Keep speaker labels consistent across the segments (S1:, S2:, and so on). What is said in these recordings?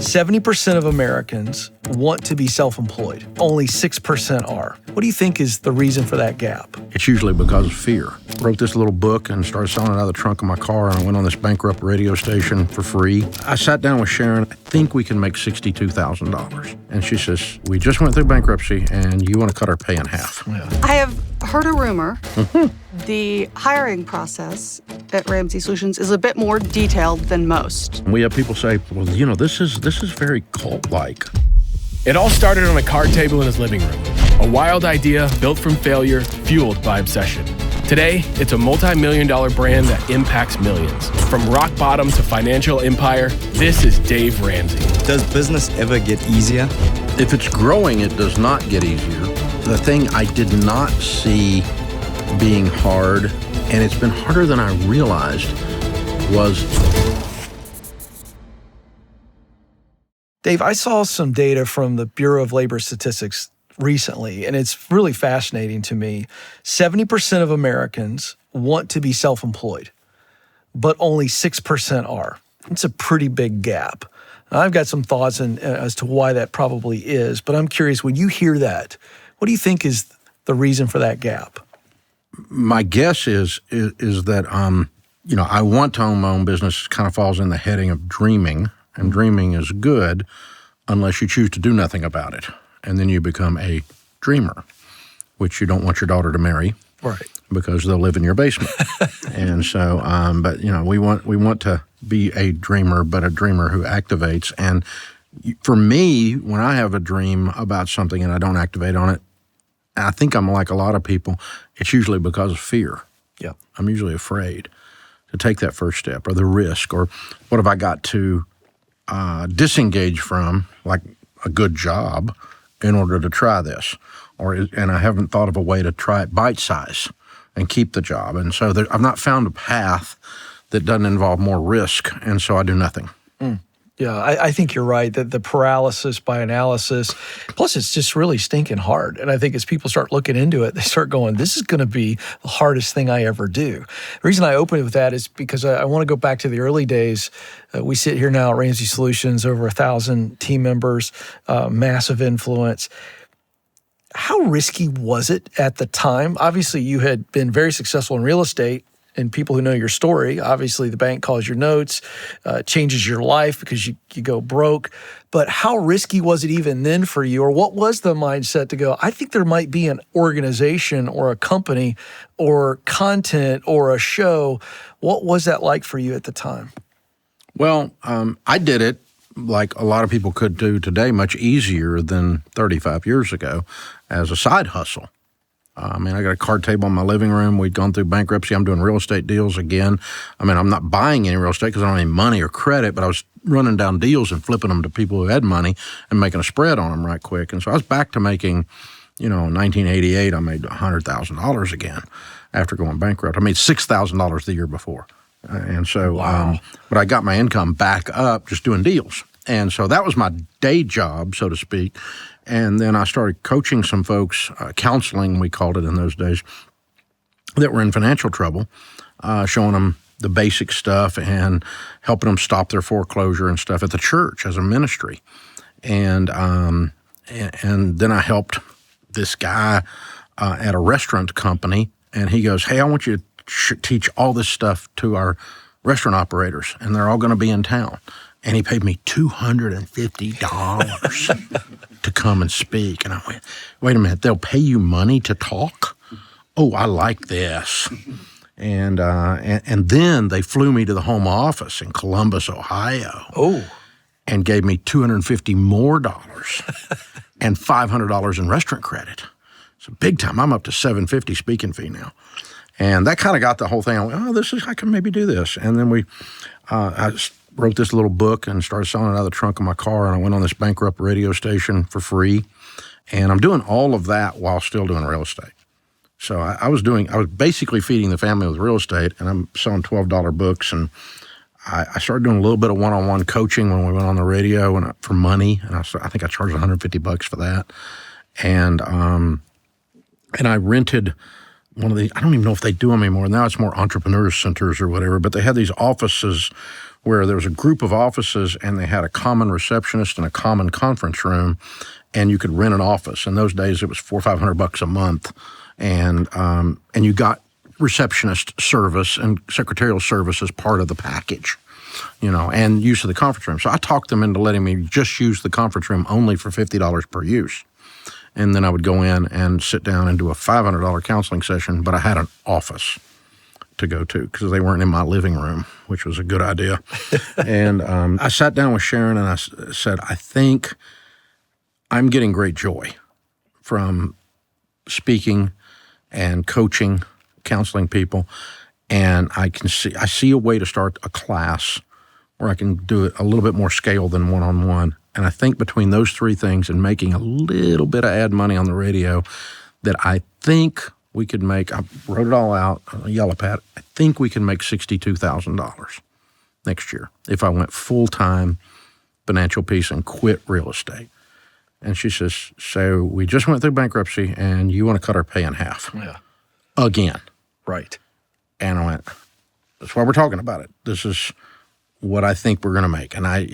S1: 70% of Americans want to be self-employed. Only 6% are. What do you think is the reason for that gap?
S2: It's usually because of fear. Wrote this little book and started selling it out of the trunk of my car, and I went on this bankrupt radio station for free. I sat down with Sharon. I think we can make $62,000. And she says, we just went through bankruptcy, and you want to cut our pay in half.
S1: Yeah.
S3: I have heard a rumor. The hiring process at Ramsey Solutions is a bit more detailed than most.
S2: We have people say, well, you know, this is very cult-like.
S4: It all started on a card table in his living room. A wild idea built from failure, fueled by obsession. Today, it's a multi-million-dollar brand that impacts millions. From rock bottom to financial empire, this is Dave Ramsey.
S5: Does business ever get easier?
S2: If it's growing, it does not get easier. The thing I did not see being hard, and it's been harder than I realized, was...
S1: Dave, I saw some data from the Bureau of Labor Statistics recently, and it's really fascinating to me. 70% of Americans want to be self-employed, but only 6% are. It's a pretty big gap. I've got some thoughts as to why that probably is, but I'm curious, when you hear that, what do you think is the reason for that gap?
S2: My guess is that, I want to own my own business. It kind of falls in the heading of dreaming. And dreaming is good unless you choose to do nothing about it. And then you become a dreamer, which you don't want your daughter to marry.
S1: Right.
S2: Because they'll live in your basement. And so, we want to be a dreamer, but a dreamer who activates. And for me, when I have a dream about something and I don't activate on it, I think I'm like a lot of people, it's usually because of fear.
S1: Yeah.
S2: I'm usually afraid to take that first step or the risk, or what have I got to disengage from, like a good job, in order to try this, and I haven't thought of a way to try it bite size and keep the job, and so I've not found a path that doesn't involve more risk, and so I do nothing.
S1: Yeah, I think you're right, that the paralysis by analysis, plus it's just really stinking hard. And I think as people start looking into it, they start going, this is going to be the hardest thing I ever do. The reason I open with that is because I want to go back to the early days. We sit here now at Ramsey Solutions, over 1,000 team members, massive influence. How risky was it at the time? Obviously, you had been very successful in real estate. And people who know your story, obviously the bank calls your notes, changes your life because you go broke. But how risky was it even then for you? Or what was the mindset to go, I think there might be an organization or a company or content or a show. What was that like for you at the time?
S2: Well, I did it like a lot of people could do today, much easier than 35 years ago, as a side hustle. I got a card table in my living room. We'd gone through bankruptcy. I'm doing real estate deals again. I'm not buying any real estate because I don't have any money or credit, but I was running down deals and flipping them to people who had money and making a spread on them right quick. And so I was back to making, in 1988, I made $100,000 again after going bankrupt. I made $6,000 the year before. And so,
S1: wow.
S2: But I got my income back up just doing deals. And so that was my day job, so to speak. And then I started coaching some folks, counseling, we called it in those days, that were in financial trouble, showing them the basic stuff and helping them stop their foreclosure and stuff at the church as a ministry. And then I helped this guy at a restaurant company, and he goes, hey, I want you to teach all this stuff to our restaurant operators, and they're all going to be in town. And he paid me $250 to come and speak. And I went, wait a minute, they'll pay you money to talk? Oh, I like this. And then they flew me to the home office in Columbus, Ohio.
S1: Oh.
S2: And gave me $250 more and $500 in restaurant credit. So big time. I'm up to $750 speaking fee now. And that kind of got the whole thing. I went, I can maybe do this. And then I wrote this little book and started selling it out of the trunk of my car, and I went on this bankrupt radio station for free. And I'm doing all of that while still doing real estate. So I was basically feeding the family with real estate, and I'm selling $12 books. And I started doing a little bit of one-on-one coaching when we went on the radio and for money. And I think I charged $150 for that. And I rented one of the, I don't even know if they do them anymore. Now it's more entrepreneur centers or whatever, but they had these offices where there was a group of offices and they had a common receptionist and a common conference room, and you could rent an office. In those days, it was $400 or $500 a month, and you got receptionist service and secretarial service as part of the package, and use of the conference room. So I talked them into letting me just use the conference room only for $50 per use. And then I would go in and sit down and do a $500 counseling session, but I had an office to go to because they weren't in my living room, which was a good idea. And I sat down with Sharon and I said, I think I'm getting great joy from speaking and coaching, counseling people, and I see a way to start a class where I can do it a little bit more scale than one-on-one. And I think between those three things and making a little bit of ad money on the radio, that I think we could make, I wrote it all out on a yellow pad, I think we can make $62,000 next year if I went full-time financial peace and quit real estate. And she says, so we just went through bankruptcy and you want to cut our pay in half.
S1: Yeah.
S2: Again.
S1: Right.
S2: And I went, that's why we're talking about it. This is what I think we're going to make. And I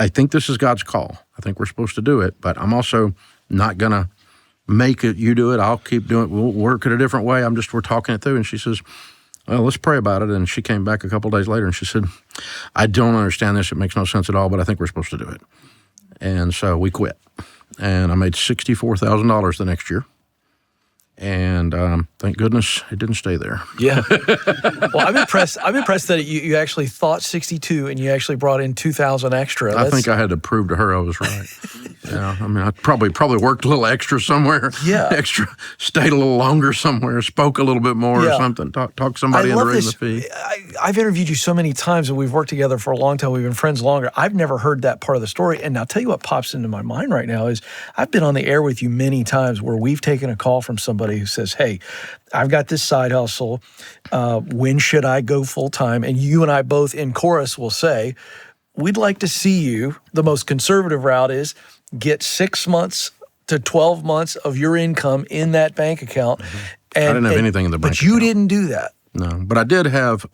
S2: think this is God's call. I think we're supposed to do it, but I'm also not going to make it, you do it, I'll keep doing it, we'll work it a different way. We're talking it through. And she says, well, let's pray about it. And she came back a couple of days later and she said, I don't understand this. It makes no sense at all, but I think we're supposed to do it. And so we quit. And I made $64,000 the next year. And thank goodness it didn't stay there.
S1: Yeah. Well, I'm impressed that you actually thought 62 and you actually brought in 2,000 extra.
S2: I think I had to prove to her I was right. Yeah. I mean, I probably worked a little extra somewhere.
S1: Yeah.
S2: Extra, stayed a little longer somewhere, spoke a little bit more or something, talk somebody into raising the fee.
S1: I've interviewed you so many times and we've worked together for a long time. We've been friends longer. I've never heard that part of the story. And I'll tell you what pops into my mind right now is I've been on the air with you many times where we've taken a call from somebody who says, hey, I've got this side hustle. When should I go full time? And you and I both in chorus will say, we'd like to see you. The most conservative route is get 6 months to 12 months of your income in that bank account.
S2: Mm-hmm. And, I didn't have anything in the bank account.
S1: But you didn't do that.
S2: No, but I did have...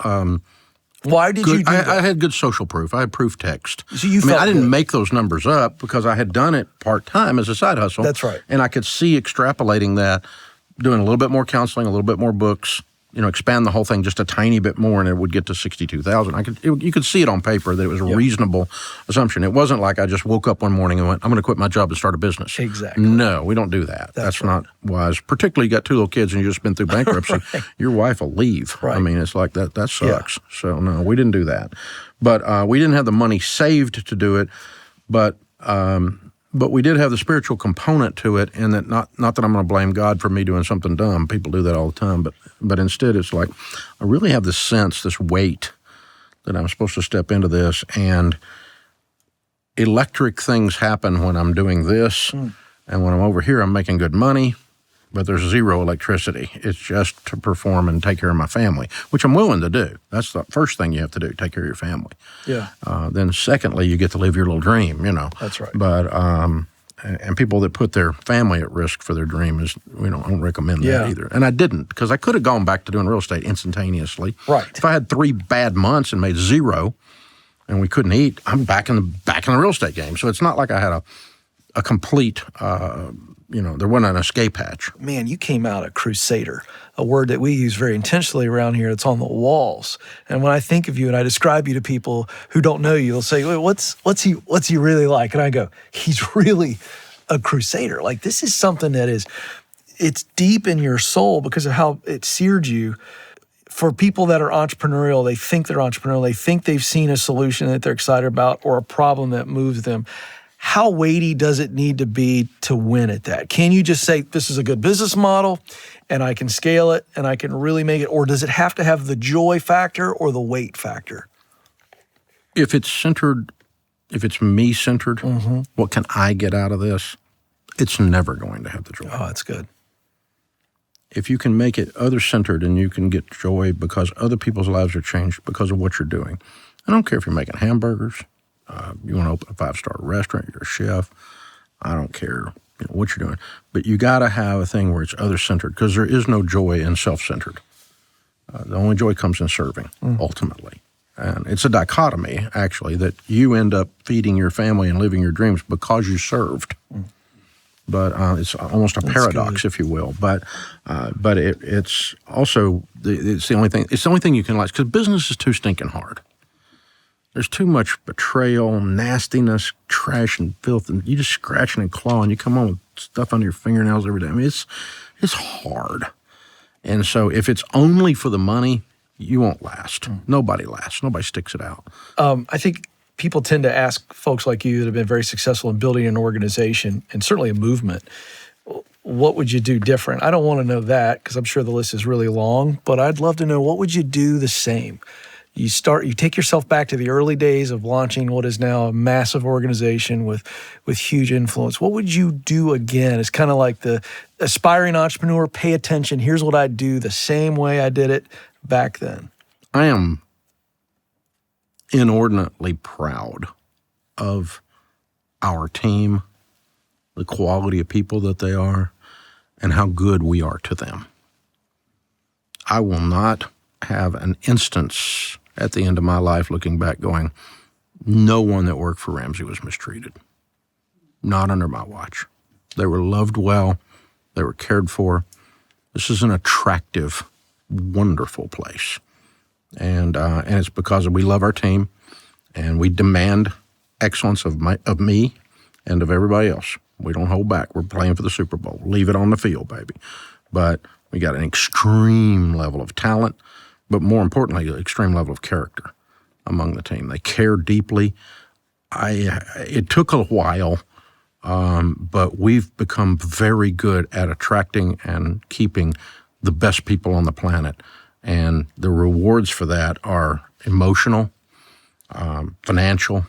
S1: Why did you do that?
S2: I had good social proof. I had proof text.
S1: So you
S2: I didn't make those numbers up because I had done it part-time as a side hustle.
S1: That's right.
S2: And I could see extrapolating that, doing a little bit more counseling, a little bit more books, expand the whole thing just a tiny bit more, and it would get to $62,000. You could see it on paper that it was a reasonable assumption. It wasn't like I just woke up one morning and went, I'm going to quit my job and start a business.
S1: Exactly.
S2: No, we don't do that. That's right. Not wise. Particularly you got 2 little kids and you've just been through bankruptcy. Right. Your wife will leave. Right. I mean, it's like that sucks. Yeah. So no, we didn't do that. But we didn't have the money saved to do it, but we did have the spiritual component to it, and that not that I'm going to blame God for me doing something dumb. People do that all the time, but instead it's like I really have this sense, this weight that I'm supposed to step into this, and electric things happen when I'm doing this, and when I'm over here, I'm making good money, but there's zero electricity. It's just to perform and take care of my family, which I'm willing to do. That's the first thing you have to do, take care of your family. Yeah. Then secondly, you get to live your little dream,
S1: That's right.
S2: But, and people that put their family at risk for their dream I don't recommend that either. And I didn't, because I could have gone back to doing real estate instantaneously. Right. If I had 3 bad months and made zero and we couldn't eat, I'm back in the real estate game. So it's not like I had a complete, there wasn't an escape hatch. Man, you came out a crusader, a word that we use very intentionally around here. It's on the walls. And when I think of you and I describe you to people who don't know you, they'll say, "Wait, what's he really like?" And I go, "He's really a crusader." Like, this is something that it's deep in your soul because of how it seared you. For people that are entrepreneurial, they think they're entrepreneurial, they think they've seen a solution that they're excited about or a problem that moves them. How weighty does it need to be to win at that? Can you just say, this is a good business model and I can scale it and I can really make it? Or does it have to have the joy factor or the weight factor? If it's me centered, what can I get out of this? It's never going to have the joy. Oh, that's good. If you can make it other-centered and you can get joy because other people's lives are changed because of what you're doing. I don't care if you're making hamburgers. You want to open a 5-star restaurant, you're a chef. I don't care. what you're doing. But you got to have a thing where it's other-centered, because there is no joy in self-centered. The only joy comes in serving, ultimately. And it's a dichotomy, actually, that you end up feeding your family and living your dreams because you served. But it's almost a paradox, if you will. But it's also it's the only thing. It's the only thing you can last, because business is too stinking hard. There's too much betrayal, nastiness, trash, and filth, and you just scratching and clawing. You come home with stuff under your fingernails every day. I mean, it's hard. And so if it's only for the money, you won't last. Nobody lasts. Nobody sticks it out.
S1: I think people tend to ask folks like you that have been very successful in building an organization and certainly a movement, what would you do different? I don't want to know that, because I'm sure the list is really long, but I'd love to know, what would you do the same? You take yourself back to the early days of launching what is now a massive organization with huge influence. What would you do again? It's kind of like the aspiring entrepreneur, pay attention. Here's what I'd do the same way I did it back then.
S2: I am inordinately proud of our team, the quality of people that they are, and how good we are to them. I will not have an instance at the end of my life looking back going, no one that worked for Ramsey was mistreated. Not under my watch. They were loved well. They were cared for. This is an attractive, wonderful place. And it's because we love our team, and we demand excellence of me and of everybody else. We don't hold back. We're playing for the Super Bowl. Leave it on the field, baby. But we got an extreme level of talent, but more importantly, an extreme level of character among the team. They care deeply. It took a while, but we've become very good at attracting and keeping the best people on the planet. And the rewards for that are emotional, financial,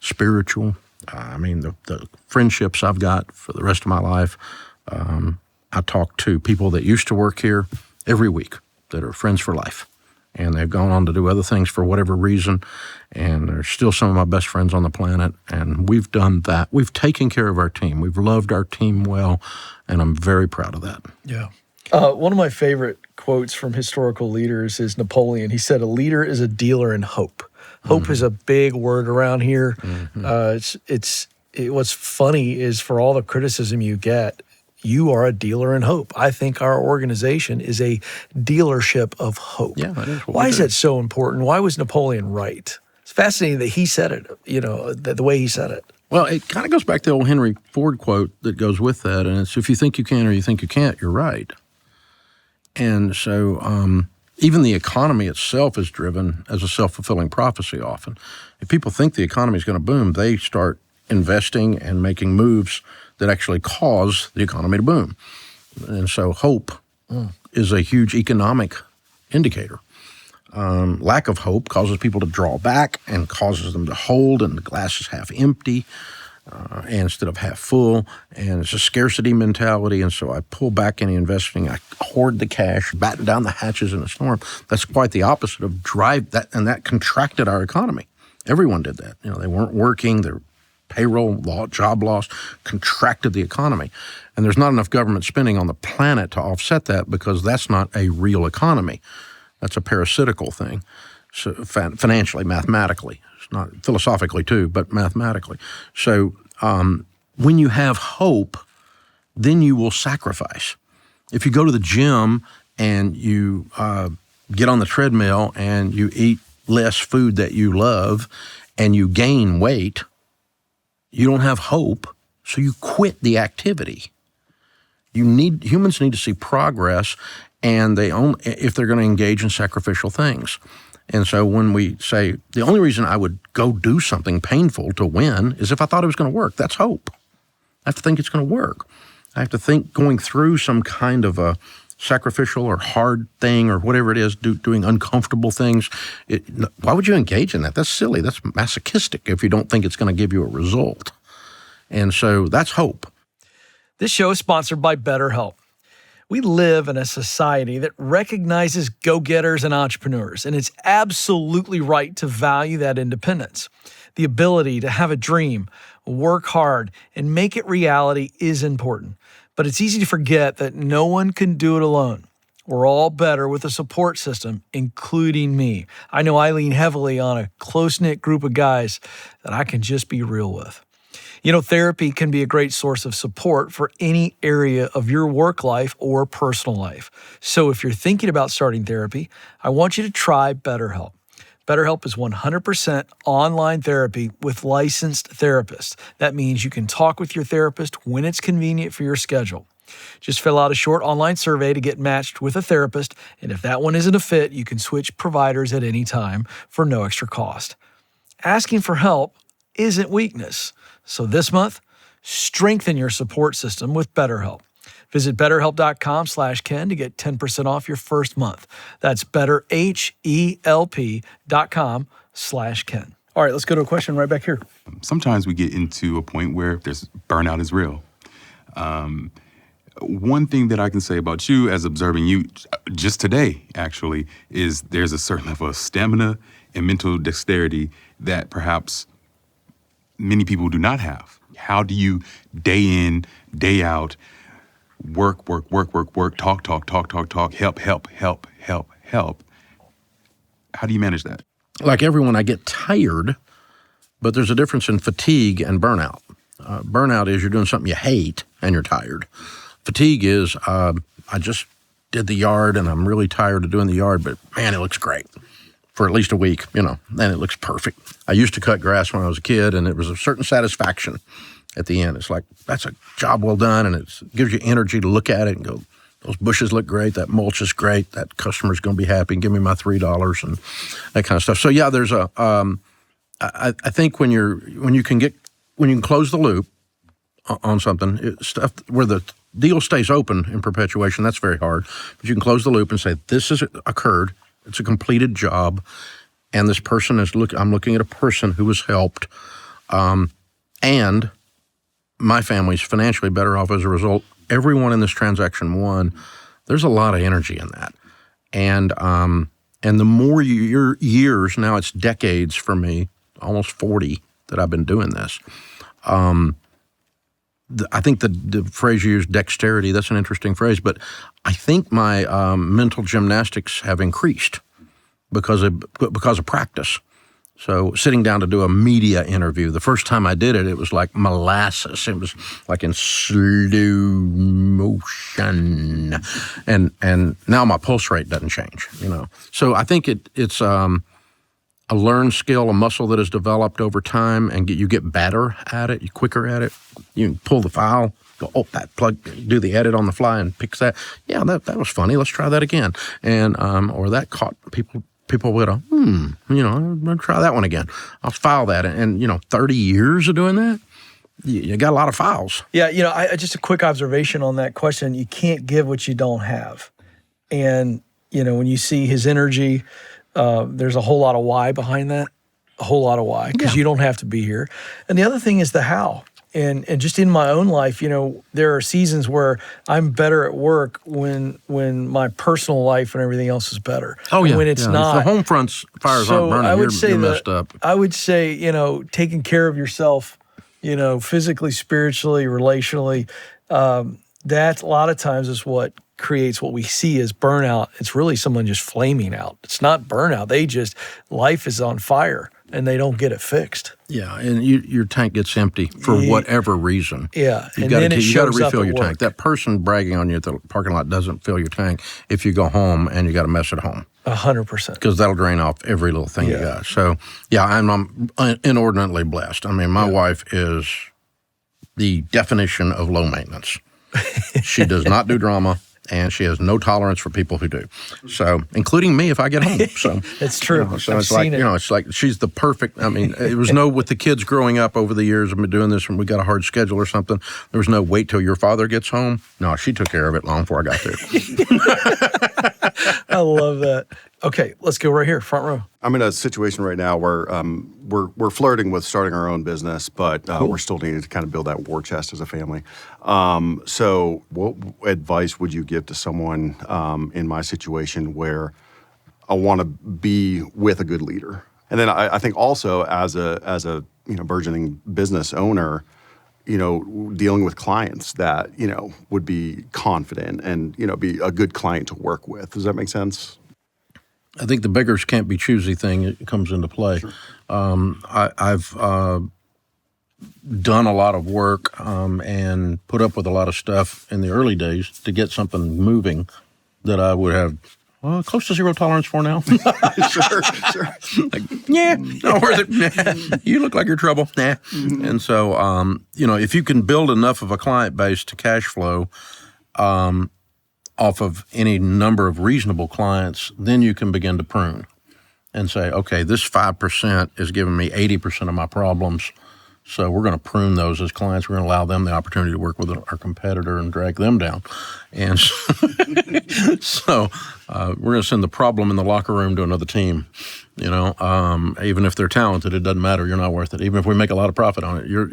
S2: spiritual. I mean, the friendships I've got for the rest of my life. I talk to people that used to work here every week that are friends for life. And they've gone on to do other things for whatever reason. And they're still some of my best friends on the planet. And we've done that. We've taken care of our team. We've loved our team well. And I'm very proud of that.
S1: Yeah. One of my favorite quotes from historical leaders is Napoleon. He said, "A leader is a dealer in hope." Hope is a big word around here. What's funny is, for all the criticism you get, you are a dealer in hope. I think our organization is a dealership of hope.
S2: Yeah, that is what
S1: Why
S2: we
S1: is
S2: do.
S1: that so important? Why was Napoleon right? It's fascinating that he said it, the way he said it.
S2: Well, it kind of goes back to the old Henry Ford quote that goes with that, and it's, if you think you can or you think you can't, you're right. And so even the economy itself is driven as a self-fulfilling prophecy often. If people think the economy is going to boom, they start investing and making moves that actually cause the economy to boom. And so hope is a huge economic indicator. Lack of hope causes people to draw back and causes them to hold, and the glass is half empty instead of half full. And it's a scarcity mentality, and so I pull back any investing. I hoard the cash, batten down the hatches in a storm. That's quite the opposite of drive, and that contracted our economy. Everyone did that. They weren't working. Their payroll, job loss, contracted the economy. And there's not enough government spending on the planet to offset that, because that's not a real economy. That's a parasitical thing, so financially, mathematically. It's not philosophically too, but mathematically. So when you have hope, then you will sacrifice. If you go to the gym and you get on the treadmill and you eat less food that you love and you gain weight, you don't have hope, so you quit the activity. Humans need to see progress, and if they're going to engage in sacrificial things. And so when we say, the only reason I would go do something painful to win is if I thought it was going to work, that's hope. I have to think it's going to work. I have to think going through some kind of a sacrificial or hard thing or whatever it is, doing uncomfortable things. Why would you engage in that? That's silly. That's masochistic if you don't think it's going to give you a result. And so that's hope.
S1: This show is sponsored by BetterHelp. We live in a society that recognizes go-getters and entrepreneurs, and it's absolutely right to value that independence. The ability to have a dream, work hard, and make it reality is important. But it's easy to forget that no one can do it alone. We're all better with a support system, including me. I know I lean heavily on a close-knit group of guys that I can just be real with. Therapy can be a great source of support for any area of your work life or personal life. So if you're thinking about starting therapy, I want you to try BetterHelp. BetterHelp is 100% online therapy with licensed therapists. That means you can talk with your therapist when it's convenient for your schedule. Just fill out a short online survey to get matched with a therapist, and if that one isn't a fit, you can switch providers at any time for no extra cost. Asking for help isn't weakness. So this month, strengthen your support system with BetterHelp. Visit BetterHelp.com/Ken to get 10% off your first month. That's BetterHelp.com/Ken. All right, let's go to a question right back here.
S6: Sometimes we get into a point where there's burnout is real. One thing that I can say about you as observing you just today, actually, is there's a certain level of stamina and mental dexterity that perhaps many people do not have. How do you day in, day out, work, talk, help? How do you manage that?
S2: Like everyone, I get tired, but there's a difference in fatigue and burnout. Burnout is you're doing something you hate and you're tired. Fatigue is I just did the yard and I'm really tired of doing the yard, but man, it looks great for at least a week, and it looks perfect. I used to cut grass when I was a kid, and it was a certain satisfaction at the end. It's like, that's a job well done, and it gives you energy to look at it and go, those bushes look great, that mulch is great, that customer's going to be happy and give me my $3 and that kind of stuff. So yeah, there's I think when you can close the loop on something, stuff where the deal stays open in perpetuation, that's very hard. But you can close the loop and say, this has occurred, it's a completed job, and this person I'm looking at a person who was helped, and my family's financially better off as a result. Everyone in this transaction won. There's a lot of energy in that. And the more your years, now it's decades for me, almost 40 that I've been doing this. I think the phrase you used, dexterity, that's an interesting phrase, but I think my mental gymnastics have increased because of practice. So sitting down to do a media interview, the first time I did it, it was like molasses. It was like in slow motion. And now my pulse rate doesn't change, So I think it's a learned skill, a muscle that is developed over time, and you get better at it, you quicker at it. You can pull the file, go, that plug, do the edit on the fly and picks that. Yeah, that was funny. Let's try that again. And or that caught people would go, I'll try that one again. I'll file that. And 30 years of doing that, you got a lot of files.
S1: Yeah, just a quick observation on that question. You can't give what you don't have. And, when you see his energy, there's a whole lot of why behind that, a whole lot of why, because you don't have to be here. And the other thing is the how. And just in my own life, there are seasons where I'm better at work when my personal life and everything else is better.
S2: Oh, yeah.
S1: When it's not.
S2: If the home front's fires aren't burning, you're messed up.
S1: I would say, taking care of yourself, physically, spiritually, relationally, that a lot of times is what creates what we see as burnout. It's really someone just flaming out. It's not burnout. Life is on fire and they don't get it fixed.
S2: Yeah, and your tank gets empty for whatever reason.
S1: Yeah,
S2: you got to refill your tank. That person bragging on you at the parking lot doesn't fill your tank if you go home and you got a mess at home.
S1: 100%.
S2: Because that'll drain off every little thing you got. So, yeah, I'm inordinately blessed. I mean, my wife is the definition of low maintenance. She does not do drama, and she has no tolerance for people who do. So, including me if I get home. So
S1: it's true.
S2: So it's like, it's like she's the perfect. I mean, it was with the kids growing up over the years. I've been doing this, and we got a hard schedule or something. There was no wait till your father gets home. No, she took care of it long before I got there.
S1: I love that. Okay, let's go right here, front row.
S7: I'm in a situation right now where we're flirting with starting our own business, but we're still needing to kind of build that war chest as a family. So what advice would you give to someone in my situation where I want to be with a good leader And then I think also as a burgeoning business owner, dealing with clients that would be confident and be a good client to work with. Does that make sense?
S2: I think the beggars can't be choosy thing it comes into play.
S7: Sure.
S2: I've done a lot of work and put up with a lot of stuff in the early days to get something moving that I would have close to zero tolerance for now.
S7: Sure.
S2: Yeah, not worth it. Nah, you look like you're trouble. Nah. Mm-hmm. And so, if you can build enough of a client base to cash flow off of any number of reasonable clients, then you can begin to prune and say, okay, this 5% is giving me 80% of my problems. So we're going to prune those as clients. We're going to allow them the opportunity to work with our competitor and drag them down. And so we're going to send the problem in the locker room to another team. Even if they're talented, it doesn't matter. You're not worth it. Even if we make a lot of profit on it, you're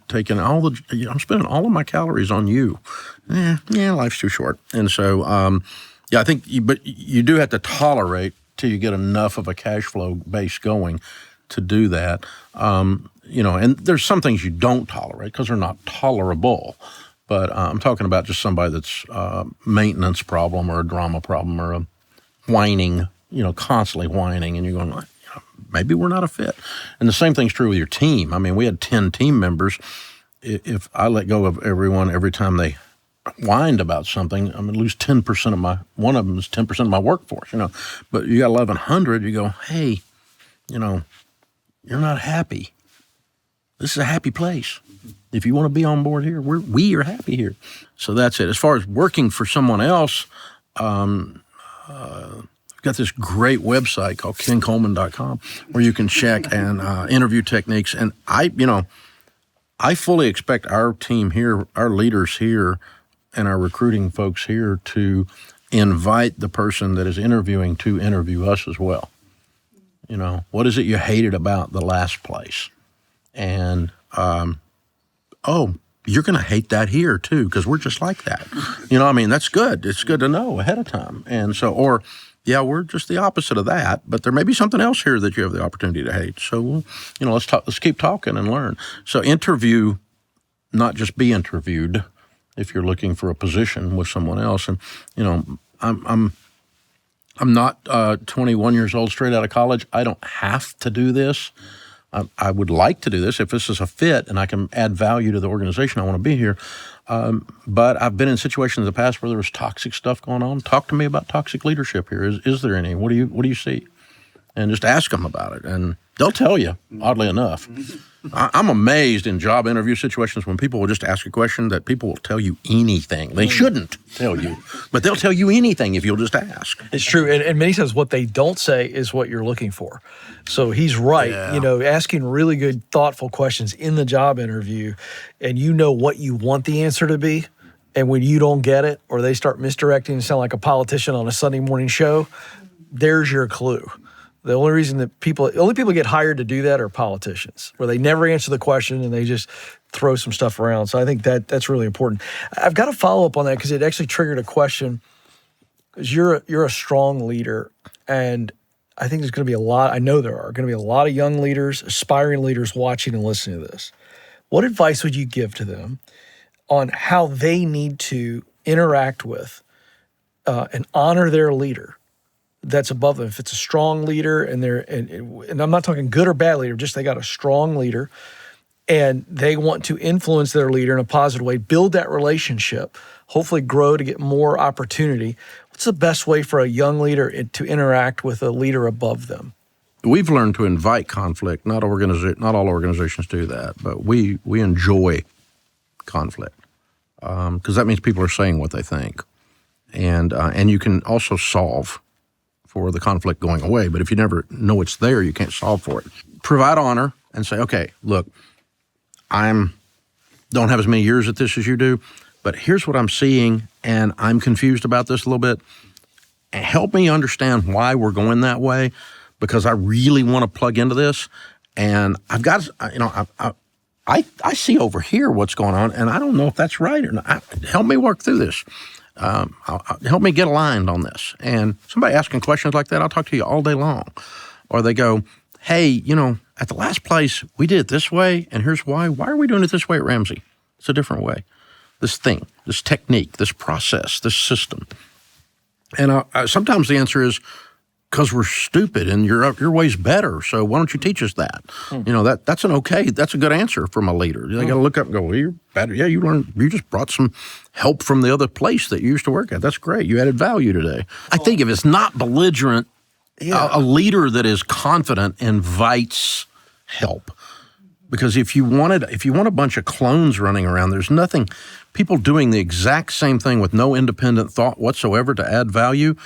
S2: taking I'm spending all of my calories on you. Yeah, life's too short. And so, I think, but you do have to tolerate till you get enough of a cash flow base going to do that. And there's some things you don't tolerate because they're not tolerable. But I'm talking about just somebody that's a maintenance problem or a drama problem or a whining, constantly whining, and you're going, maybe we're not a fit. And the same thing's true with your team. I mean, we had 10 team members. If I let go of everyone every time they whined about something, I'm going to lose 10% of one of them is 10% of my workforce, But you got 1,100, you go, hey, you're not happy. This is a happy place. If you want to be on board here, we are happy here. So that's it. As far as working for someone else, I've got this great website called kencoleman.com where you can check and interview techniques. And I fully expect our team here, our leaders here, and our recruiting folks here to invite the person that is interviewing to interview us as well. What is it you hated about the last place? And, you're going to hate that here too, because we're just like that. That's good. It's good to know ahead of time. And so, we're just the opposite of that, but there may be something else here that you have the opportunity to hate. So, let's keep talking and learn. So interview, not just be interviewed if you're looking for a position with someone else. And, I'm not 21 years old, straight out of college. I don't have to do this. I would like to do this if this is a fit and I can add value to the organization. I want to be here. But I've been in situations in the past where there was toxic stuff going on. Talk to me about toxic leadership here. Is there any? What do you see? And just ask them about it. And they'll tell you, oddly enough. I'm amazed in job interview situations when people will just ask a question that people will tell you anything. They shouldn't tell you, but they'll tell you anything if you'll just ask.
S1: It's true. And many times what they don't say is what you're looking for. So he's right.
S2: Yeah.
S1: Asking really good, thoughtful questions in the job interview, and what you want the answer to be. And when you don't get it, or they start misdirecting and sound like a politician on a Sunday morning show, there's your clue. The only people get hired to do that are politicians, where they never answer the question and they just throw some stuff around. So I think that's really important. I've got to follow up on that because it actually triggered a question. Because you're a strong leader, and I think there's going to be I know there are going to be a lot of young leaders, aspiring leaders watching and listening to this. What advice would you give to them on how they need to interact with and honor their leader that's above them? If it's a strong leader and I'm not talking good or bad leader, just they got a strong leader and they want to influence their leader in a positive way, build that relationship, hopefully grow to get more opportunity. What's the best way for a young leader to interact with a leader above them?
S2: We've learned to invite conflict. Not all organizations do that, but we enjoy conflict because that means people are saying what they think. And you can also solve for the conflict going away. But if you never know it's there, you can't solve for it. Provide honor and say, okay, look, don't have as many years at this as you do, but here's what I'm seeing, and I'm confused about this a little bit. Help me understand why we're going that way, because I really want to plug into this. And I've got, I see over here what's going on, and I don't know if that's right or not. Help me work through this. Help me get aligned on this. And somebody asking questions like that, I'll talk to you all day long. Or they go, hey, at the last place, we did it this way, and here's why. Why are we doing it this way at Ramsey? It's a different way. This thing, this technique, this process, this system. And sometimes the answer is, because we're stupid and your way's better, so why don't you teach us that? That's a good answer from a leader. They got to look up and go, well, you're better. Yeah, you just brought some help from the other place that you used to work at. That's great. You added value today. I think if it's not belligerent, a leader that is confident invites help. Because if you want a bunch of clones running around, there's nothing, people doing the exact same thing with no independent thought whatsoever to add value,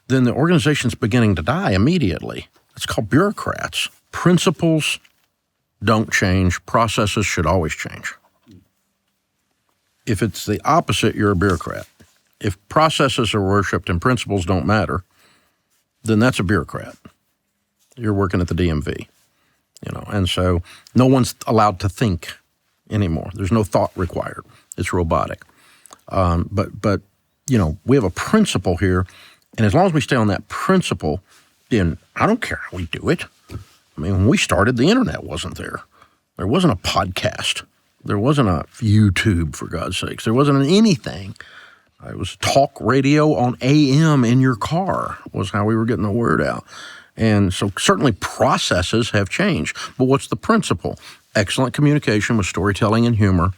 S2: then the organization's beginning to die immediately. It's called bureaucrats. Principles don't change. Processes should always change. If it's the opposite, you're a bureaucrat. If processes are worshipped and principles don't matter, then that's a bureaucrat. You're working at the DMV, and so no one's allowed to think anymore. There's no thought required. It's robotic. But we have a principle here. And as long as we stay on that principle, then I don't care how we do it. I mean, when we started, the internet wasn't there. There wasn't a podcast. There wasn't a YouTube, for God's sakes. There wasn't anything. It was talk radio on AM in your car was how we were getting the word out. And so certainly processes have changed. But what's the principle? Excellent communication with storytelling and humor,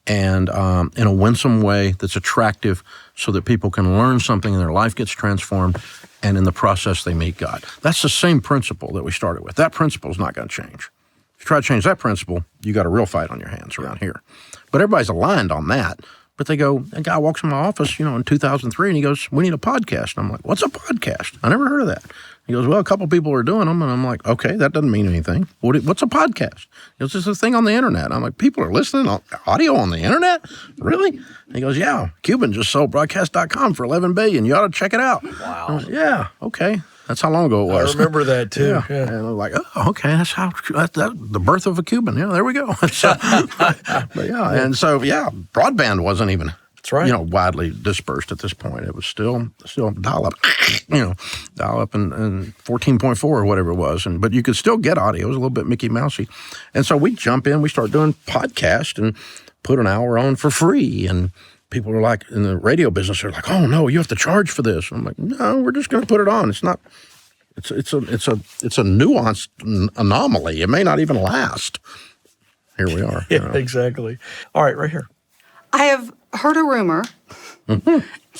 S2: and in a winsome way that's attractive so that people can learn something and their life gets transformed, and in the process they meet God. That's the same principle that we started with. That principle is not going to change. If you try to change that principle, you got a real fight on your hands around here. But everybody's aligned on that. But they go, a guy walks in my office, in 2003, and he goes, we need a podcast. And I'm like, what's a podcast? I never heard of that. He goes, well, a couple people are doing them. And I'm like, okay, that doesn't mean anything. What's a podcast? He goes, it's a thing on the internet. I'm like, people are listening on audio on the internet? Really? And he goes, yeah, Cuban just sold broadcast.com for $11 billion. You ought to check it out.
S1: Wow.
S2: I was like, yeah, okay. That's how long ago it was.
S1: I remember that too.
S2: Yeah. And I was like, oh, okay, that's the birth of a Cuban. Yeah, there we go. So, but yeah, and so broadband wasn't even
S1: That's right.
S2: Widely dispersed at this point. It was still dial-up, dial-up and 14.4 or whatever it was. But you could still get audio. It was a little bit Mickey Mousey. And so we jump in, we start doing podcast and put an hour on for free. And people are like, in the radio business, they're like, oh no, you have to charge for this. And I'm like, no, we're just going to put it on. It's not, it's a nuanced anomaly. It may not even last. Here we are.
S1: Yeah, exactly. All right, right here.
S3: I have heard a rumor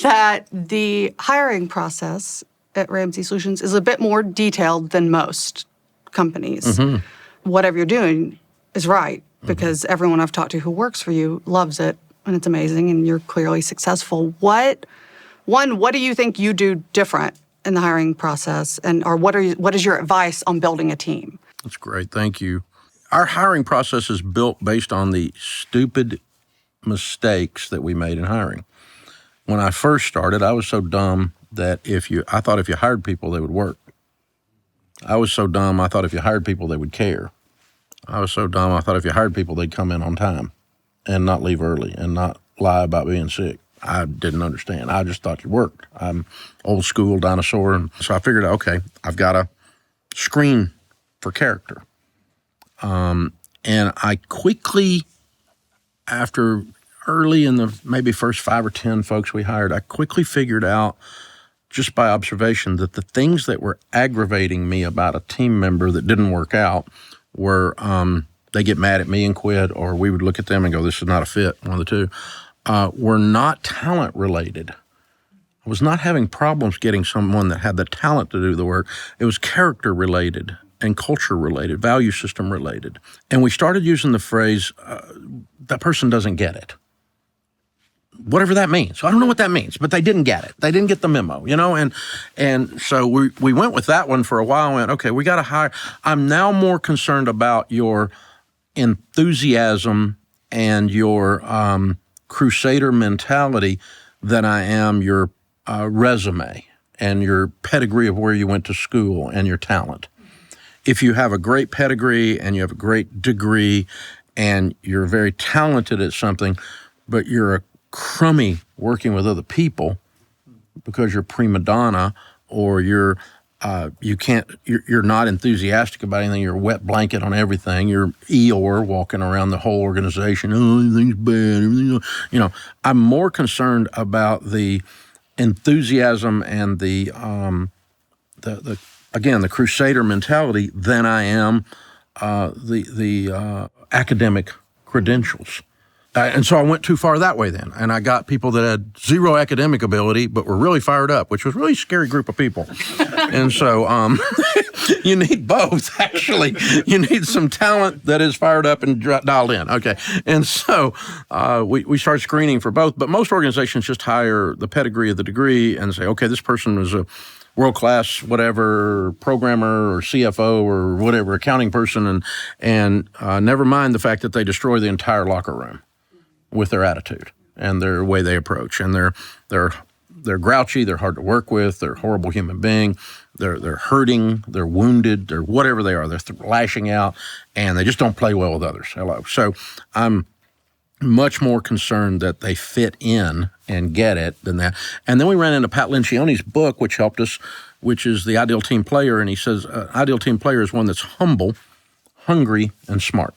S3: that the hiring process at Ramsey Solutions is a bit more detailed than most companies. Whatever you're doing is right, because everyone I've talked to who works for you loves it, and it's amazing, and you're clearly successful. What do you think you do different in the hiring process, or what is your advice on building a team?
S2: That's great. Thank you. Our hiring process is built based on the stupid mistakes that we made in hiring. When I first started, I was so dumb that I thought if you hired people, they would work. I was so dumb, I thought if you hired people, they would care. I was so dumb, I thought if you hired people, they'd come in on time and not leave early and not lie about being sick. I didn't understand. I just thought you worked. I'm old school dinosaur. And so I figured, okay, I've got to screen for character. And I quickly, after early in the maybe first 5 or 10 folks we hired, I quickly figured out just by observation that the things that were aggravating me about a team member that didn't work out were they get mad at me and quit, or we would look at them and go, this is not a fit, one of the two, were not talent related. I was not having problems getting someone that had the talent to do the work. It was character related and culture related, value system related. And we started using the phrase, that person doesn't get it. Whatever that means. So I don't know what that means, but they didn't get it. They didn't get the memo, and so we went with that one for a while and went, okay, we got to hire. I'm now more concerned about your enthusiasm and your crusader mentality than I am your resume and your pedigree of where you went to school and your talent. If you have a great pedigree and you have a great degree and you're very talented at something, but you're a crummy working with other people because you're prima donna or you're You can't. You're not enthusiastic about anything. You're a wet blanket on everything. You're Eeyore walking around the whole organization. Oh, everything's bad. Everything. I'm more concerned about the enthusiasm and the crusader mentality than I am the academic credentials. And so I went too far that way then. And I got people that had zero academic ability but were really fired up, which was a really scary group of people. And so you need both, actually. You need some talent that is fired up and dialed in. Okay. And so we started screening for both. But most organizations just hire the pedigree of the degree and say, okay, this person is a world-class whatever programmer or CFO or whatever accounting person, and never mind the fact that they destroy the entire locker room with their attitude and their way they approach. And they're grouchy, they're hard to work with, they're a horrible human being, they're hurting, they're wounded, they're whatever they are, they're lashing out, and they just don't play well with others. So I'm much more concerned that they fit in and get it than that. And then we ran into Pat Lencioni's book, which helped us, which is The Ideal Team Player. And he says, ideal team player is one that's humble, hungry, and smart.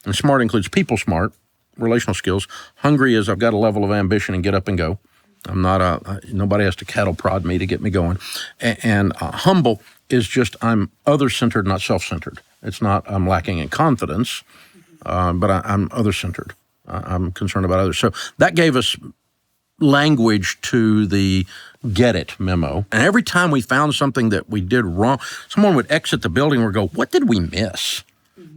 S2: And smart includes people smart, relational skills. Hungry is I've got a level of ambition and get up and go. I'm not nobody has to cattle prod me to get me going. And humble is just I'm other-centered, not self-centered. It's not I'm lacking in confidence, but I'm other-centered. I'm concerned about others. So that gave us language to the get it memo. And every time we found something that we did wrong, someone would exit the building and go, what did we miss?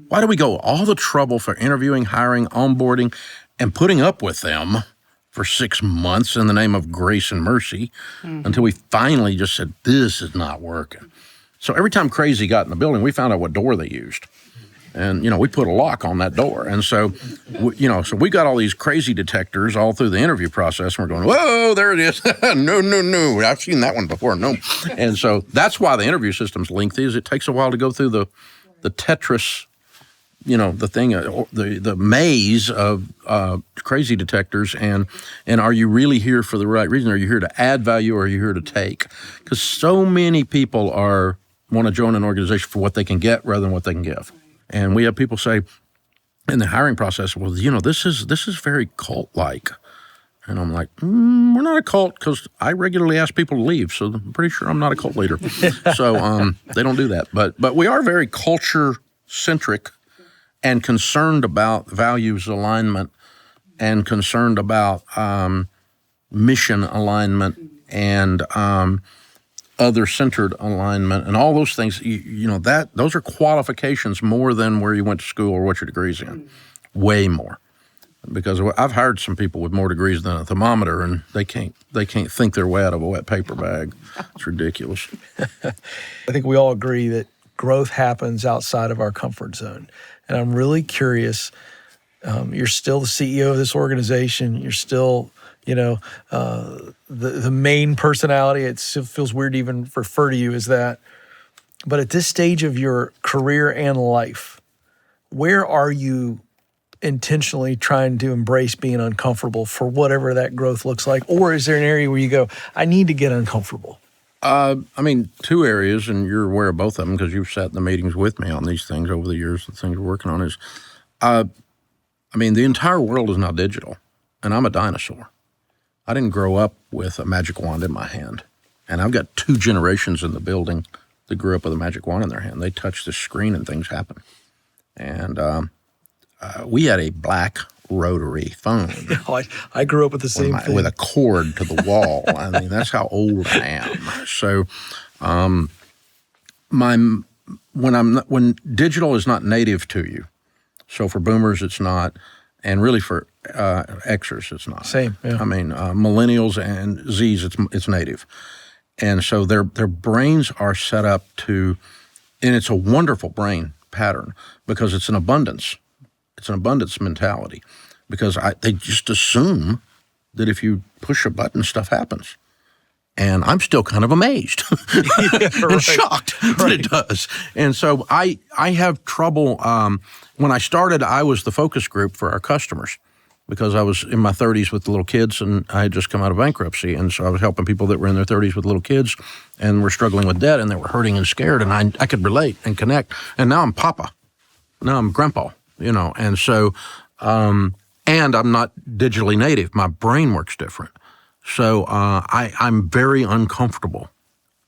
S2: Why do we go all the trouble for interviewing, hiring, onboarding, and putting up with them for 6 months in the name of grace and mercy until we finally just said, this is not working. So every time Crazy got in the building, we found out what door they used. And, we put a lock on that door. And so, so we got all these crazy detectors all through the interview process. And we're going, whoa, there it is. No. I've seen that one before. No. And so that's why the interview system's lengthy, is it takes a while to go through the Tetris, the thing, the maze of crazy detectors. And are you really here for the right reason? Are you here to add value, or are you here to take? Because so many people want to join an organization for what they can get rather than what they can give. And we have people say in the hiring process, well, this is very cult-like. And I'm like, we're not a cult, because I regularly ask people to leave, so I'm pretty sure I'm not a cult leader. So they don't do that. But we are very culture-centric and concerned about values alignment and concerned about mission alignment and other-centered alignment, and all those things. Those are qualifications more than where you went to school or what your degree's in, way more. Because I've hired some people with more degrees than a thermometer, and they can't think their way out of a wet paper bag. It's ridiculous.
S1: I think we all agree that growth happens outside of our comfort zone, and I'm really curious. You're still the CEO of this organization. You're still the main personality. It still feels weird to even refer to you as that. But at this stage of your career and life, where are you intentionally trying to embrace being uncomfortable for whatever that growth looks like? Or is there an area where you go, I need to get uncomfortable?
S2: Two areas, and you're aware of both of them because you've sat in the meetings with me on these things over the years, the things we're working on is, the entire world is now digital, and I'm a dinosaur. I didn't grow up with a magic wand in my hand. And I've got 2 generations in the building that grew up with a magic wand in their hand. They touch the screen and things happen. And we had a black rotary phone.
S1: I grew up with the same thing.
S2: With a cord to the wall. That's how old I am. So when digital is not native to you, so for boomers it's not, and really for Xers it's not.
S1: Same, yeah.
S2: Millennials and Zs, it's native. And so their brains are set up to, and it's a wonderful brain pattern because it's an abundance. It's an abundance mentality because they just assume that if you push a button, stuff happens. And I'm still kind of amazed and shocked that it does. And so I have trouble. When I started, I was the focus group for our customers. because I was in my 30s with the little kids, and I had just come out of bankruptcy. And so I was helping people that were in their 30s with little kids and were struggling with debt, and they were hurting and scared, and I could relate and connect. And now I'm Papa. Now I'm Grandpa, And so, and I'm not digitally native. My brain works different. So I'm very uncomfortable.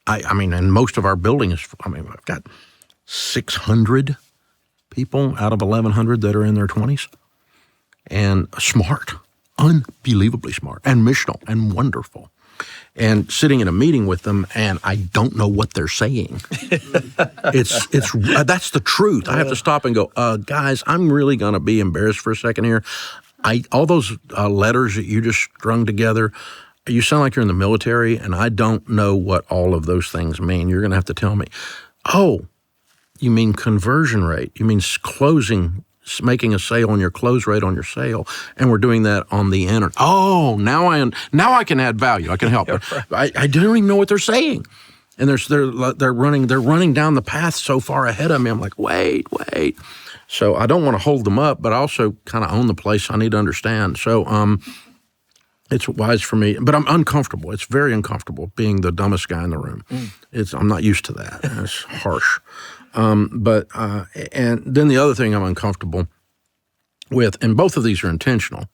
S2: I mean, and most of our building is, I've got 600 people out of 1,100 that are in their 20s. And smart, unbelievably smart, and missional, and wonderful. And sitting in a meeting with them, and I don't know what they're saying. It's that's the truth. I have to stop and go, guys, I'm really going to be embarrassed for a second here. All those letters that you just strung together, you sound like you're in the military, and I don't know what all of those things mean. You're going to have to tell me. Oh, you mean conversion rate? You mean closing? Making a sale on your close rate on your sale, and we're doing that on the internet. Oh, now I can add value. I can help. I don't even know what they're saying, and they're running down the path so far ahead of me. I'm like, wait. So I don't want to hold them up, but I also kind of own the place. I need to understand. So it's wise for me, but I'm uncomfortable. It's very uncomfortable being the dumbest guy in the room. I'm not used to that. It's harsh. And then the other thing I'm uncomfortable with, and both of these are intentional.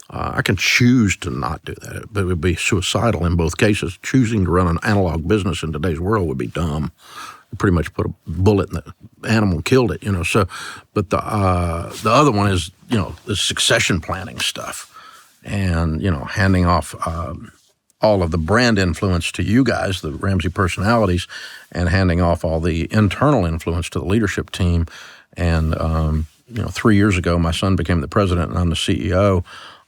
S2: I can choose to not do that, but it would be suicidal in both cases. Choosing to run an analog business in today's world would be dumb. You pretty much put a bullet in the animal and killed it, So, but the other one is, the succession planning stuff, and handing off all of the brand influence to you guys, the Ramsey personalities, and handing off all the internal influence to the leadership team. And, 3 years ago, my son became the president and I'm the CEO.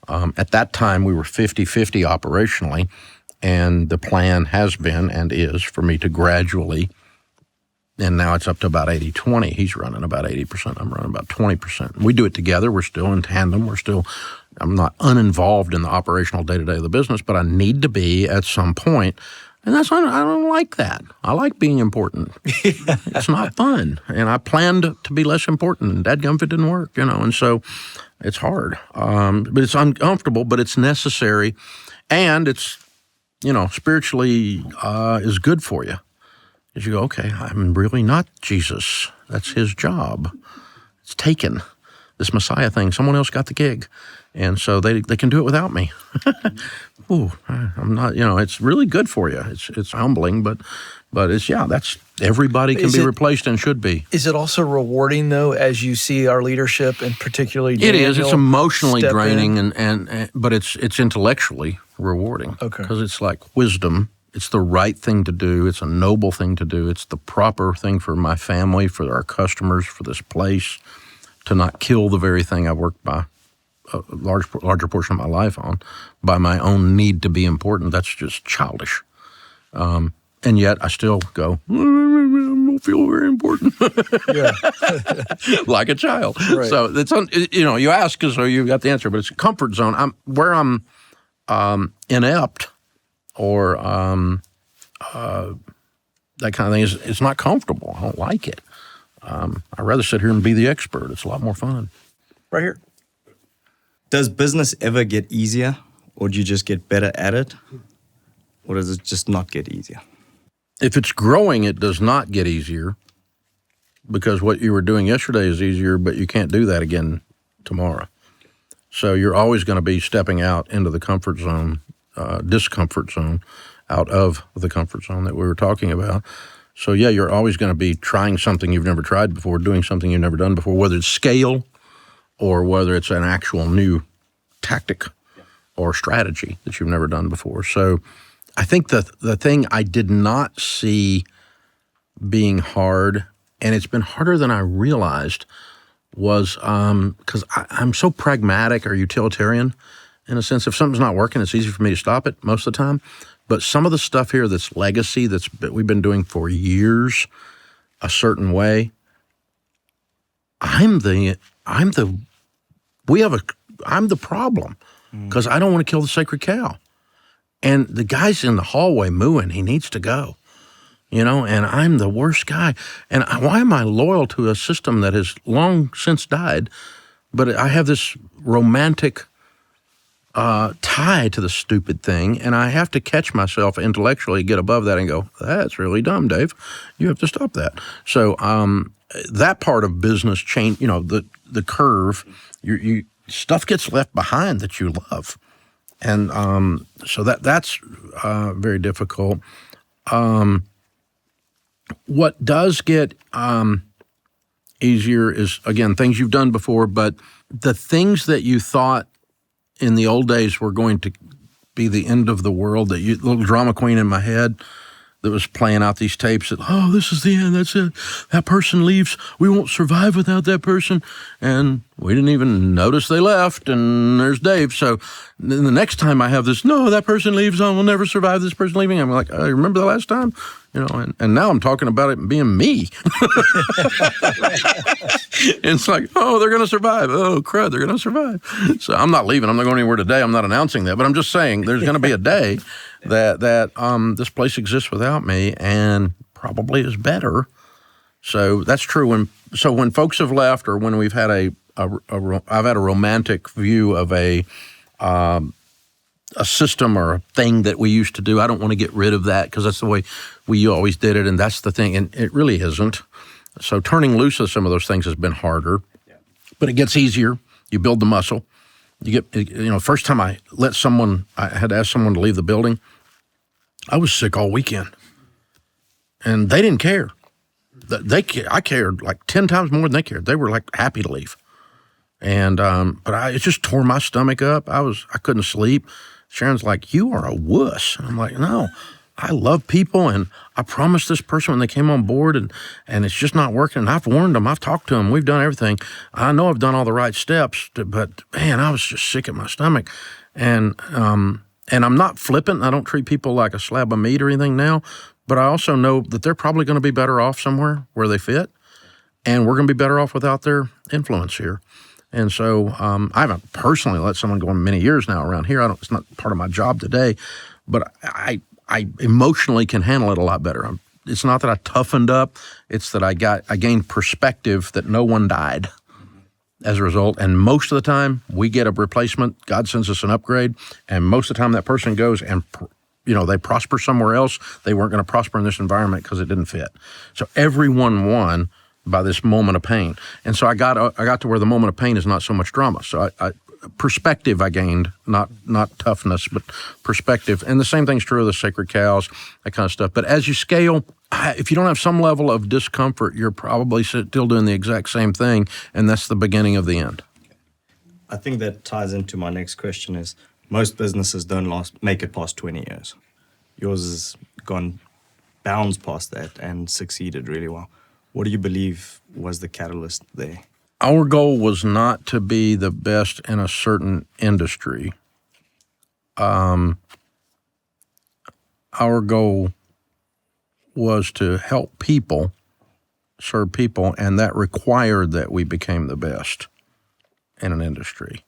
S2: At that time, we were 50-50 operationally, and the plan has been and is for me to gradually, and now it's up to about 80-20. He's running about 80%. I'm running about 20%. We do it together. We're still in tandem. I'm not uninvolved in the operational day-to-day of the business, but I need to be at some point. And I don't like that. I like being important. It's not fun. And I planned to be less important, and dadgum if it didn't work, And so it's hard. But it's uncomfortable, but it's necessary. And it's, spiritually is good for you. Because you go, okay, I'm really not Jesus. That's his job. It's taken. This Messiah thing, someone else got the gig. And so they can do it without me. Ooh, I'm not, it's really good for you. It's humbling, but it's, that's, everybody can be replaced and should be.
S1: Is it also rewarding, though, as you see our leadership, and particularly Daniel?
S2: It is. It's emotionally draining, but it's intellectually rewarding.
S1: Okay.
S2: Because it's like wisdom. It's the right thing to do. It's a noble thing to do. It's the proper thing for my family, for our customers, for this place, to not kill the very thing I worked by a larger portion of my life on, by my own need to be important. That's just childish. And yet I still go, I don't feel very important.
S1: Yeah.
S2: Like a child.
S1: Right.
S2: So it's, you ask because you got the answer, but it's a comfort zone. I'm inept or that kind of thing. It's not comfortable. I don't like it. I'd rather sit here and be the expert. It's a lot more fun.
S1: Right here.
S5: Does business ever get easier, or do you just get better at it? Or does it just not get easier?
S2: If it's growing, it does not get easier, because what you were doing yesterday is easier, but you can't do that again tomorrow. So you're always going to be stepping out into the comfort zone, discomfort zone, out of the comfort zone that we were talking about. So yeah, you're always going to be trying something you've never tried before, doing something you've never done before, whether it's scale or whether it's an actual new tactic or strategy that you've never done before. So I think the thing I did not see being hard, and it's been harder than I realized, was because I'm so pragmatic or utilitarian in a sense. If something's not working, it's easy for me to stop it most of the time. But some of the stuff here that's legacy that we've been doing for years a certain way, I'm the problem, because I don't want to kill the sacred cow. And the guy's in the hallway mooing, he needs to go, and I'm the worst guy. And why am I loyal to a system that has long since died? But I have this romantic tie to the stupid thing, and I have to catch myself intellectually, get above that, and go, "That's really dumb, Dave. You have to stop that." So that part of business change, the curve, you stuff gets left behind that you love, and so that's very difficult. What does get easier is, again, things you've done before, but the things that you thought in the old days were going to be the end of the world, that little drama queen in my head that was playing out these tapes that, oh, this is the end, that's it. That person leaves. We won't survive without that person. And we didn't even notice they left, and there's Dave. So then the next time I have this, no, that person leaves, we'll never survive this person leaving. I'm like, remember the last time? And now I'm talking about it being me. It's like, oh, they're going to survive. Oh, crud, they're going to survive. So I'm not leaving. I'm not going anywhere today. I'm not announcing that. But I'm just saying there's going to be a day that this place exists without me and probably is better. So that's true. When folks have left, or when we've had I've had a romantic view of a system or a thing that we used to do. I don't want to get rid of that because that's the way we always did it, and that's the thing, and it really isn't. So turning loose of some of those things has been harder, but it gets easier. You build the muscle. You get, first time I had to ask someone to leave the building, I was sick all weekend, and they didn't care. I cared like 10 times more than they cared. They were like happy to leave. And it just tore my stomach up. I couldn't sleep. Sharon's like, "You are a wuss." And I'm like, "No, I love people, and I promised this person when they came on board, and it's just not working. And I've warned them. I've talked to them. We've done everything. I know I've done all the right steps, but man, I was just sick at my stomach." And I'm not flippant. I don't treat people like a slab of meat or anything now, but I also know that they're probably going to be better off somewhere where they fit, and we're going to be better off without their influence here. And so I haven't personally let someone go in many years now around here. It's not part of my job today, but I emotionally can handle it a lot better. It's not that I toughened up; it's that I gained perspective that no one died as a result. And most of the time, we get a replacement. God sends us an upgrade, and most of the time, that person goes and they prosper somewhere else. They weren't going to prosper in this environment because it didn't fit. So everyone won by this moment of pain. And so I got to where the moment of pain is not so much drama. So perspective I gained, not toughness, but perspective. And the same thing's true of the sacred cows, that kind of stuff. But as you scale, if you don't have some level of discomfort, you're probably still doing the exact same thing, and that's the beginning of the end.
S5: I think that ties into my next question is, most businesses don't make it past 20 years. Yours has gone bounds past that and succeeded really well. What do you believe was the catalyst there?
S2: Our goal was not to be the best in a certain industry. Our goal was to help people, serve people, and that required that we became the best in an industry.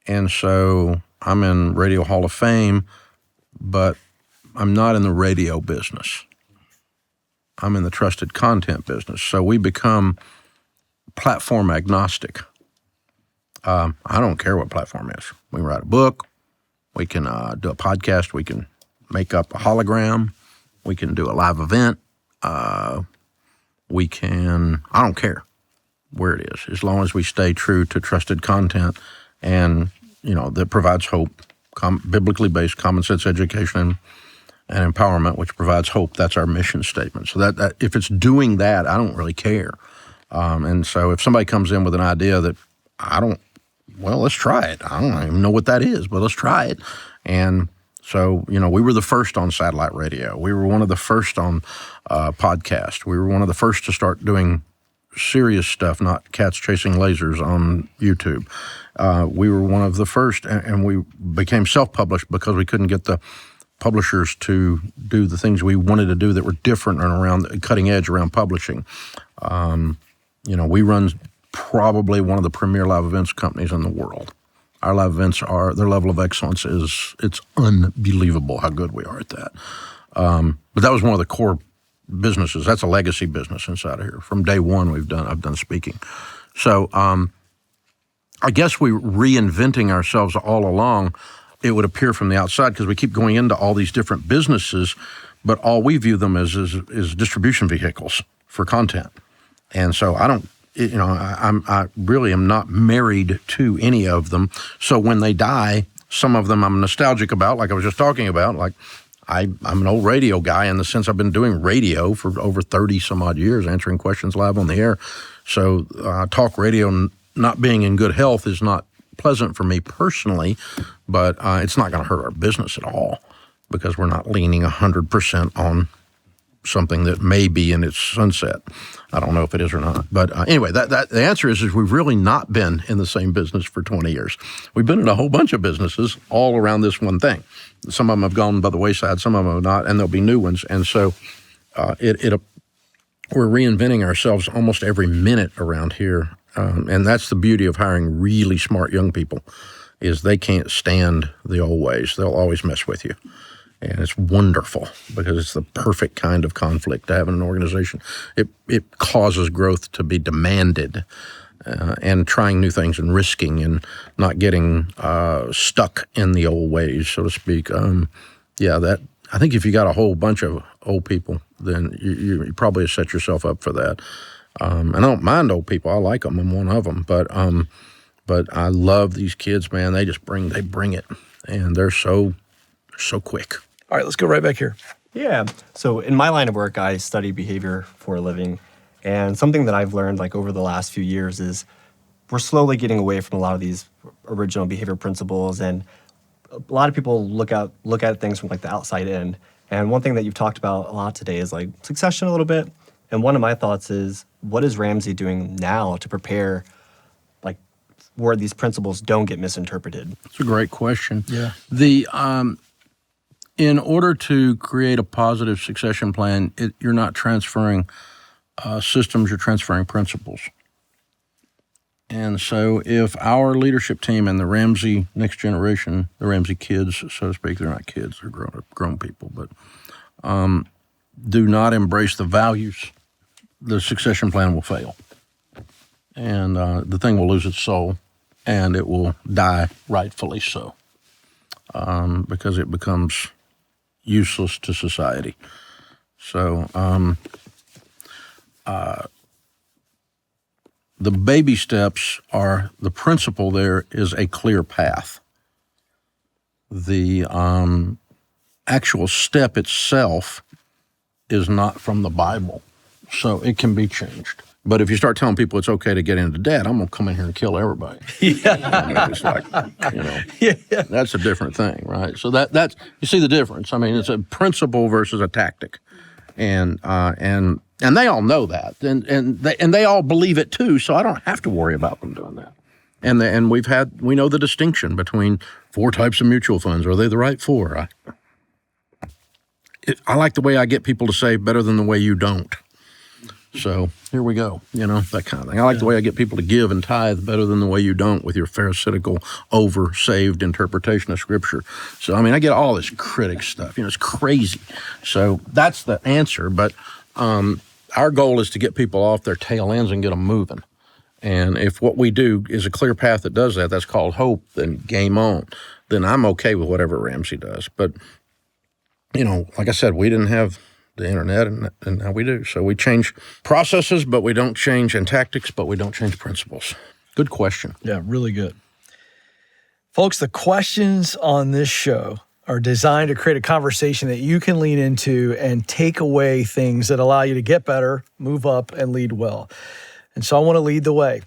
S2: And so I'm in Radio Hall of Fame, but I'm not in the radio business. I'm in the trusted content business. So we become platform agnostic. I don't care what platform is. We can write a book. We can do a podcast. We can make up a hologram. We can do a live event. I don't care where it is, as long as we stay true to trusted content and, that provides hope, biblically based common sense education and empowerment, which provides hope. That's our mission statement. So that if it's doing that, I don't really care. And so if somebody comes in with an idea that let's try it. I don't even know what that is, but let's try it. And so, we were the first on satellite radio. We were one of the first on podcast. We were one of the first to start doing serious stuff, not cats chasing lasers on YouTube. We were one of the first, and we became self-published because we couldn't get the publishers to do the things we wanted to do that were different and around cutting edge around publishing. We run probably one of the premier live events companies in the world. Our live events their level of excellence it's unbelievable how good we are at that. But that was one of the core businesses. That's a legacy business inside of here. From day one, I've done speaking. So I guess we're reinventing ourselves all along. It would appear from the outside because we keep going into all these different businesses, but all we view them as is distribution vehicles for content. And so I don't, I really am not married to any of them. So when they die, some of them I'm nostalgic about, like I was just talking about. Like I'm an old radio guy in the sense I've been doing radio for over 30 some odd years, answering questions live on the air. So talk radio not being in good health is not pleasant for me personally, but it's not going to hurt our business at all because we're not leaning 100% on something that may be in its sunset. I don't know if it is or not. But anyway, that the answer is we've really not been in the same business for 20 years. We've been in a whole bunch of businesses all around this one thing. Some of them have gone by the wayside, some of them have not, and there'll be new ones. And so we're reinventing ourselves almost every minute around here. And that's the beauty of hiring really smart young people is they can't stand the old ways. They'll always mess with you. And it's wonderful because it's the perfect kind of conflict to have in an organization. It causes growth to be demanded and trying new things and risking and not getting stuck in the old ways, so to speak. I think if you got a whole bunch of old people, then you probably set yourself up for that. And I don't mind old people. I like them. I'm one of them. But I love these kids, man. They bring it, and they're so quick.
S1: All right, let's go right back here.
S8: Yeah. So in my line of work, I study behavior for a living. And something that I've learned like over the last few years is we're slowly getting away from a lot of these original behavior principles. And a lot of people look at things from like the outside in. And one thing that you've talked about a lot today is like succession a little bit. And one of my thoughts is, what is Ramsey doing now to prepare like where these principles don't get misinterpreted?
S2: It's a great question.
S1: Yeah.
S2: In order to create a positive succession plan, you're not transferring systems, you're transferring principles. And so if our leadership team and the Ramsey next generation, the Ramsey kids, so to speak, they're not kids, they're grown people, but do not embrace the values, the succession plan will fail. And the thing will lose its soul, and it will die rightfully so, because it becomes useless to society. So the baby steps are, the principle there is a clear path. The actual step itself is not from the Bible, so it can be changed. But if you start telling people it's okay to get into debt, I'm going to come in here and kill everybody. Yeah. It's like, that's a different thing, right? So that's you see the difference. I mean, it's a principle versus a tactic. And they all know that. And they all believe it too, so I don't have to worry about them doing that. And we know the distinction between 4 types of mutual funds. Are they the right 4? I like the way I get people to say better than the way you don't. So here we go, that kind of thing. I like the way I get people to give and tithe better than the way you don't with your pharisaical, over-saved interpretation of Scripture. So, I mean, I get all this critic stuff. It's crazy. So that's the answer. But our goal is to get people off their tail ends and get them moving. And if what we do is a clear path that does that, that's called hope, then game on. Then I'm okay with whatever Ramsey does. But, like I said, we didn't have the internet, and now we do. So we change processes, but we don't change, and tactics, but we don't change principles. Good question.
S1: Yeah, really good. Folks, the questions on this show are designed to create a conversation that you can lean into and take away things that allow you to get better, move up, and lead well. And so I want to lead the way.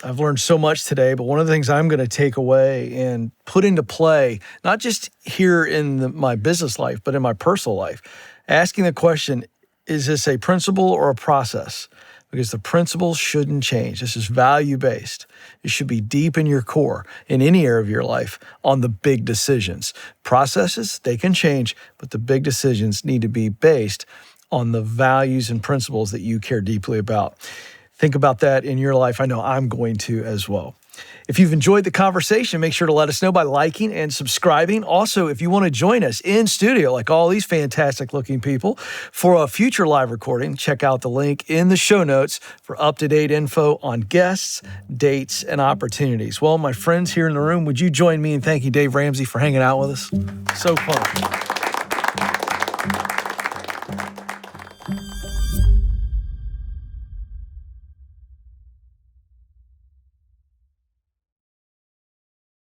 S1: I've learned so much today, but one of the things I'm going to take away and put into play, not just here in my business life, but in my personal life, asking the question, is this a principle or a process? Because the principles shouldn't change. This is value-based. It should be deep in your core, in any area of your life, on the big decisions. Processes, they can change, but the big decisions need to be based on the values and principles that you care deeply about. Think about that in your life. I know I'm going to as well. If you've enjoyed the conversation, make sure to let us know by liking and subscribing. Also, if you want to join us in studio, like all these fantastic looking people, for a future live recording, check out the link in the show notes for up-to-date info on guests, dates, and opportunities. Well, my friends here in the room, would you join me in thanking Dave Ramsey for hanging out with us? So fun.